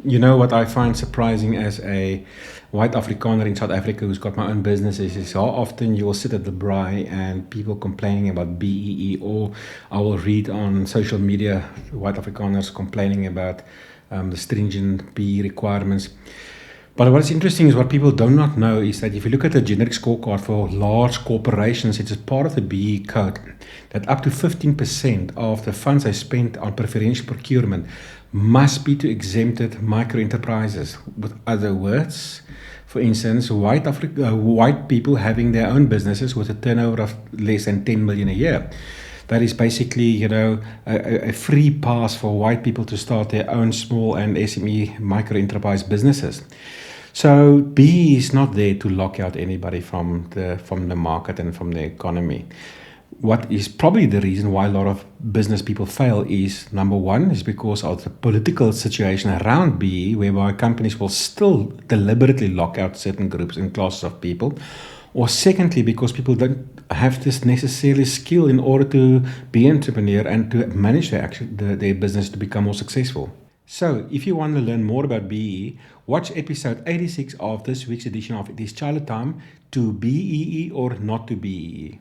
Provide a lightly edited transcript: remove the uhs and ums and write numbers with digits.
You know what I find surprising as a white Afrikaner in South Africa who's got my own businesses is how often you will sit at the braai and people complaining about BEE, or I will read on social media white Afrikaners complaining about the stringent BEE requirements. But what's interesting is what people do not know is that if you look at the generic scorecard for large corporations, it's a part of the BEE code that up to 15% of the funds they spend on preferential procurement must be to exempted micro enterprises. With other words, for instance, white people having their own businesses with a turnover of less than 10 million a year. That is basically, a free pass for white people to start their own small and SME micro enterprise businesses. So B is not there to lock out anybody from the market and from the economy. What is probably the reason why a lot of business people fail is, number one, is because of the political situation around BE, whereby companies will still deliberately lock out certain groups and classes of people. Or secondly, because people don't have this necessarily skill in order to be an entrepreneur and to manage their business to become more successful. So, if you want to learn more about BEE, watch episode 86 of this week's edition of It is Charlotte Time, to BEE or not to BEE.